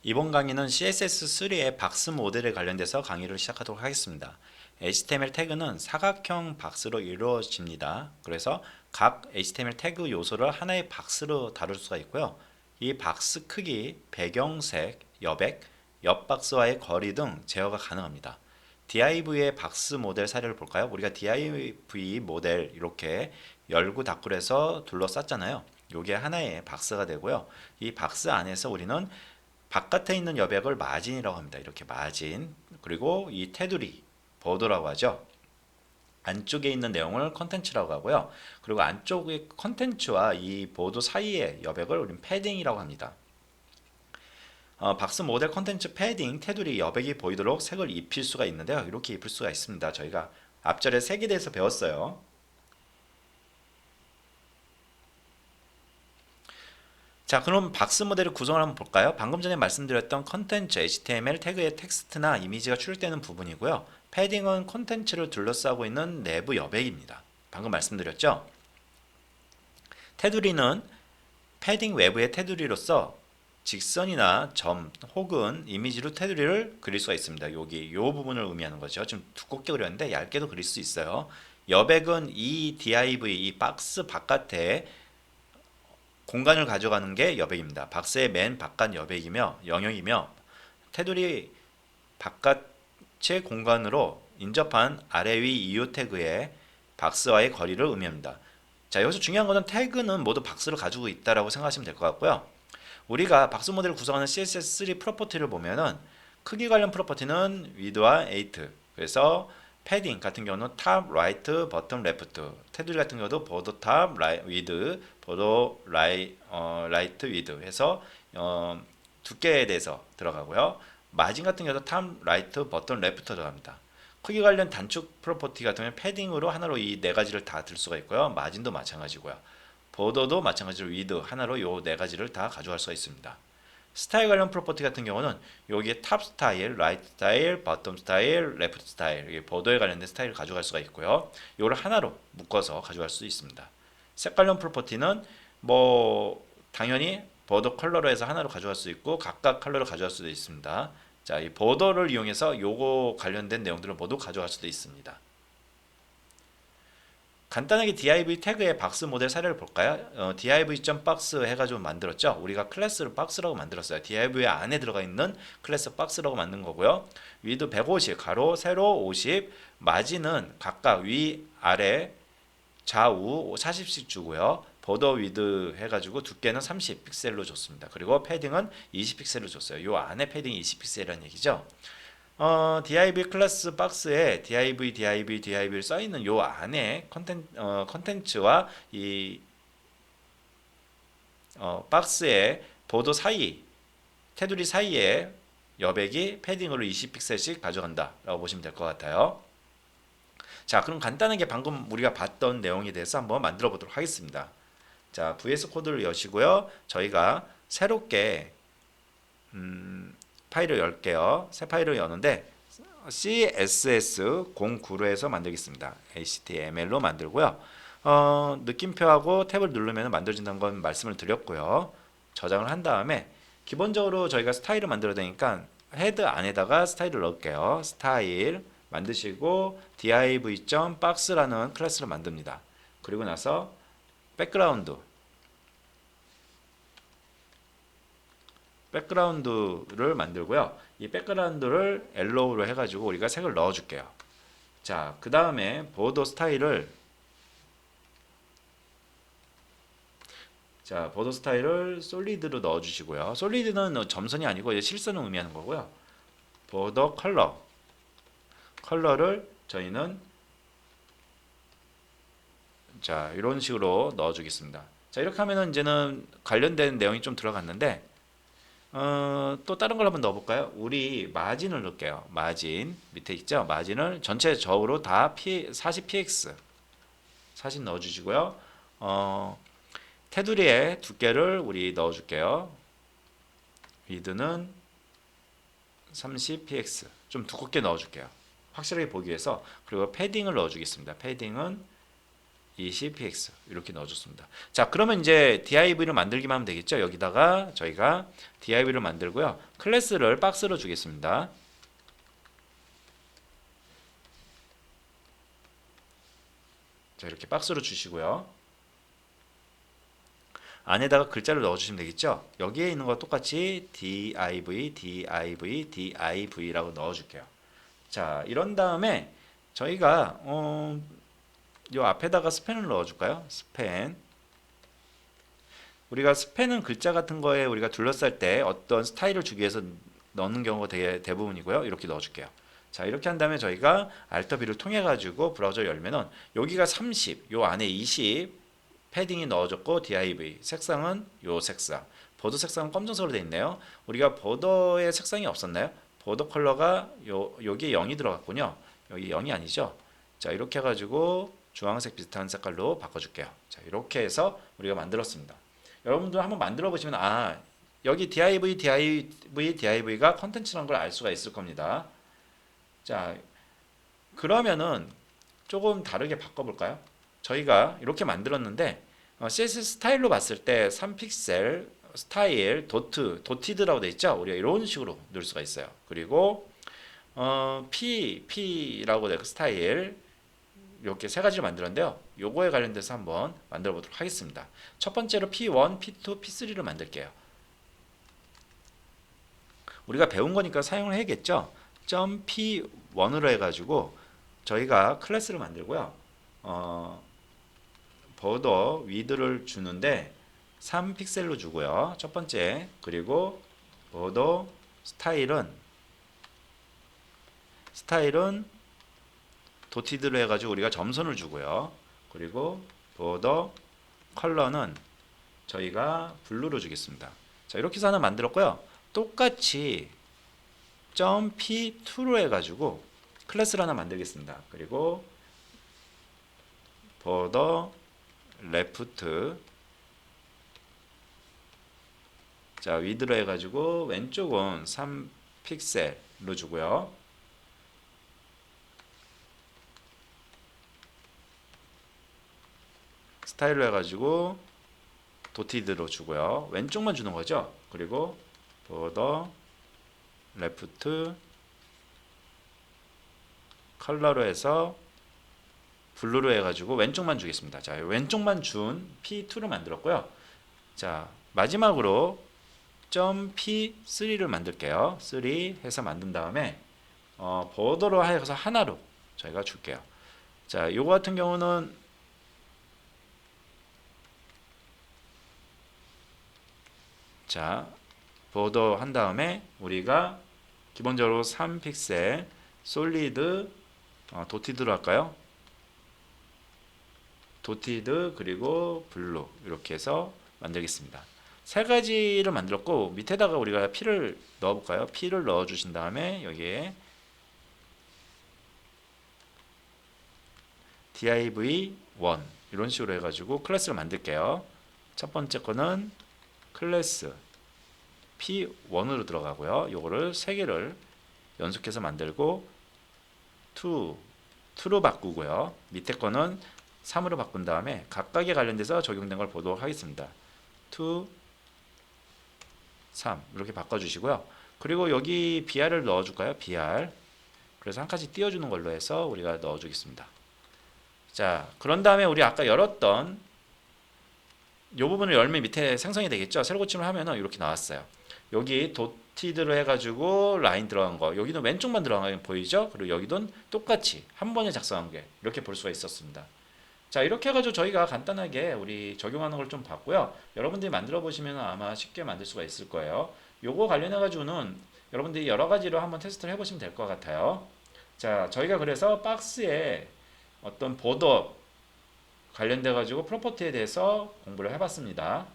이번 강의는 CSS3의 박스 모델에 관련돼서 강의를 시작하도록 하겠습니다. HTML 태그는 사각형 박스로 이루어집니다. 그래서 각 HTML 태그 요소를 하나의 박스로 다룰 수가 있고요. 이 박스 크기, 배경색, 여백, 옆 박스와의 거리 등 제어가 가능합니다. DIV의 박스 모델 사례를 볼까요? 우리가 DIV 모델 이렇게 열고 닫고를 해서 둘러쌌잖아요. 이게 하나의 박스가 되고요. 이 박스 안에서 우리는 바깥에 있는 여백을 마진이라고 합니다. 이렇게 마진. 그리고 이 테두리, 보도라고 하죠. 안쪽에 있는 내용을 컨텐츠라고 하고요. 그리고 안쪽의 컨텐츠와 이 보도 사이의 여백을 우리는 패딩이라고 합니다. 박스 모델 컨텐츠 패딩, 테두리, 여백이 보이도록 색을 입힐 수가 있는데요. 이렇게 입힐 수가 있습니다. 저희가 앞절에 색에 대해서 배웠어요. 자, 그럼 박스 모델의 구성을 한번 볼까요? 방금 전에 말씀드렸던 컨텐츠, HTML 태그의 텍스트나 이미지가 출력되는 부분이고요. 패딩은 컨텐츠를 둘러싸고 있는 내부 여백입니다. 방금 말씀드렸죠? 테두리는 패딩 외부의 테두리로서 직선이나 점 혹은 이미지로 테두리를 그릴 수가 있습니다. 여기 이 부분을 의미하는 거죠. 좀 두껍게 그렸는데 얇게도 그릴 수 있어요. 여백은 이 div, 이 박스 바깥에 공간을 가져가는 게 여백입니다. 박스의 맨 바깥 여백이며 영역이며 테두리 바깥의 공간으로 인접한 아래 위 이오 태그의 박스와의 거리를 의미합니다. 자, 여기서 중요한 것은 태그는 모두 박스를 가지고 있다라고 생각하시면 될 것 같고요. 우리가 박스 모델을 구성하는 CSS3 프로퍼티를 보면은 크기 관련 프로퍼티는 width와 height. 그래서 패딩 같은 경우는 top, right, bottom, left. 테두리 같은 경우도 border top, width, border right, width 해서 두께에 대해서 들어가고요. 마진 같은 경우도 top, right, bottom, left 들어갑니다. 크기 관련 단축 프로퍼티 같은 경우는 패딩으로 하나로 이 네 가지를 다 들 수가 있고요. 마진도 마찬가지고요. 보더도 마찬가지로 위드 하나로 요 네 가지를 다 가져갈 수가 있습니다. 스타일 관련 프로퍼티 같은 경우는 여기에 탑 스타일, 라이트 스타일, 버텀 스타일, 레프트 스타일, 보더에 관련된 스타일을 가져갈 수가 있고요. 이거를 하나로 묶어서 가져갈 수 있습니다. 색 관련 프로퍼티는 뭐 당연히 보더 컬러로 해서 하나로 가져갈 수 있고 각각 컬러로 가져갈 수도 있습니다. 자, 이 보더를 이용해서 요거 관련된 내용들을 모두 가져갈 수도 있습니다. 간단하게 div 태그의 박스 모델 사례를 볼까요? div.box 해가지고 만들었죠. 우리가 클래스를 박스라고 만들었어요. div 안에 들어가 있는 클래스 박스라고 만든 거고요. 위드 150, 가로, 세로 50, 마진은 각각 위, 아래, 좌우 40씩 주고요. 보더 위드 해가지고 두께는 30 픽셀로 줬습니다. 그리고 패딩은 20 픽셀로 줬어요. 요 안에 패딩이 20 픽셀이라는 얘기죠. div 클래스 박스에 div를 써있는 요 안에 컨텐츠와 이 박스의 보도 사이, 테두리 사이에 여백이 패딩으로 20픽셀씩 가져간다 라고 보시면 될 것 같아요. 자, 그럼 간단하게 방금 우리가 봤던 내용에 대해서 한번 만들어 보도록 하겠습니다. 자, VS 코드를 여시고요. 저희가 새롭게 파일을 열게요. 새 파일을 여는데 CSS09로 해서 만들겠습니다. HTML로 만들고요. 느낌표하고 탭을 누르면 만들어진다는 건 말씀을 드렸고요. 저장을 한 다음에 기본적으로 저희가 스타일을 만들어야 되니까 헤드 안에다가 스타일을 넣을게요. 스타일 만드시고 div.box라는 클래스를 만듭니다. 그리고 나서 백그라운드를 만들고요. 이 백그라운드를 옐로우로 해가지고 우리가 색을 넣어줄게요. 자, 그 다음에 보더 스타일을 솔리드로 넣어주시고요. 솔리드는 점선이 아니고 실선을 의미하는 거고요. 보더 컬러를 저희는 자, 이런 식으로 넣어주겠습니다. 자, 이렇게 하면은 이제는 관련된 내용이 좀 들어갔는데 또 다른 걸 한번 넣어볼까요? 우리 마진을 넣을게요. 마진 밑에 있죠? 마진을 전체적으로 다 40px 40 넣어주시고요. 테두리에 두께를 우리 넣어줄게요. 위드는 30px 좀 두껍게 넣어줄게요. 확실하게 보기 위해서. 그리고 패딩을 넣어주겠습니다. 패딩은 20px 이렇게 넣어줬습니다. 자, 그러면 이제 div를 만들기만 하면 되겠죠. 여기다가 저희가 div를 만들고요. 클래스를 박스로 주겠습니다. 자, 이렇게 박스로 주시고요. 안에다가 글자를 넣어주시면 되겠죠. 여기에 있는 거 똑같이 div라고 넣어줄게요. 자, 이런 다음에 저희가 요 앞에다가 스펜을 넣어줄까요? 스펜. 우리가 스펜은 글자 같은 거에 우리가 둘러쌀 때 어떤 스타일을 주기 위해서 넣는 경우가 되게 대부분이고요. 이렇게 넣어줄게요. 자, 이렇게 한 다음에 저희가 Alt B를 통해 가지고 브라우저 열면은 여기가 30, 요 안에 20 패딩이 넣어졌고 div 색상은 요 색상. 보더 색상은 검정색으로 되어 있네요. 우리가 보더의 색상이 없었나요? 보더 컬러가 여기에 0이 들어갔군요. 여기 0이 아니죠. 자, 이렇게 해 가지고 주황색 비슷한 색깔로 바꿔줄게요. 자, 이렇게 해서 우리가 만들었습니다. 여러분들 한번 만들어 보시면 여기 div가 컨텐츠라는 걸 알 수가 있을 겁니다. 자, 그러면은 조금 다르게 바꿔볼까요? 저희가 이렇게 만들었는데 CSS 스타일로 봤을 때 3픽셀 스타일 도티드라고 되어 있죠. 우리가 이런 식으로 넣을 수가 있어요. 그리고 P라고 되어 스타일 이렇게 세 가지를 만들었는데요. 요거에 관련돼서 한번 만들어 보도록 하겠습니다. 첫 번째로 P1, P2, P3를 만들게요. 우리가 배운 거니까 사용을 해야겠죠. .P1으로 해가지고 저희가 클래스를 만들고요. 보더 위드를 주는데 3픽셀로 주고요. 첫 번째. 그리고 보더 스타일은 도티드로 해가지고 우리가 점선을 주고요. 그리고 보더 컬러는 저희가 블루로 주겠습니다. 자, 이렇게 해서 하나 만들었고요. 똑같이 .p2로 해가지고 클래스를 하나 만들겠습니다. 그리고 보더 레프트, 자, 위드로 해가지고 왼쪽은 3픽셀로 주고요. 스타일로 해가지고 도티드로 주고요. 왼쪽만 주는 거죠. 그리고 보더 레프트 컬러로 해서 블루로 해가지고 왼쪽만 주겠습니다. 자, 왼쪽만 준 P2를 만들었고요. 자, 마지막으로 .P3를 만들게요. 3 해서 만든 다음에 보더로 해서 하나로 저희가 줄게요. 자, 요거 같은 경우는 자, 보더 한 다음에 우리가 기본적으로 3픽셀 솔리드 도티드로 할까요? 도티드 그리고 블루 이렇게 해서 만들겠습니다. 세 가지를 만들었고 밑에다가 우리가 P를 넣어볼까요? P를 넣어주신 다음에 여기에 div1 이런 식으로 해가지고 클래스를 만들게요. 첫 번째 거는 클래스 P1으로 들어가고요. 요거를 세 개를 연속해서 만들고 2로 바꾸고요. 밑에 거는 3으로 바꾼 다음에 각각에 관련돼서 적용된 걸 보도록 하겠습니다. 2, 3 이렇게 바꿔주시고요. 그리고 여기 BR을 넣어줄까요? BR. 그래서 한 가지 띄워주는 걸로 해서 우리가 넣어주겠습니다. 자, 그런 다음에 우리 아까 열었던 이 부분을 열면 밑에 생성이 되겠죠. 새로 고침을 하면은 이렇게 나왔어요. 여기 도티드로 해가지고 라인 들어간 거, 여기는 왼쪽만 들어간 거 보이죠? 그리고 여기도 똑같이 한 번에 작성한 게 이렇게 볼 수가 있었습니다. 자, 이렇게 해가지고 저희가 간단하게 우리 적용하는 걸 좀 봤고요. 여러분들이 만들어 보시면 아마 쉽게 만들 수가 있을 거예요. 요거 관련해 가지고는 여러분들이 여러 가지로 한번 테스트를 해보시면 될 것 같아요. 자, 저희가 그래서 박스에 어떤 보더 관련돼 가지고 프로퍼티에 대해서 공부를 해봤습니다.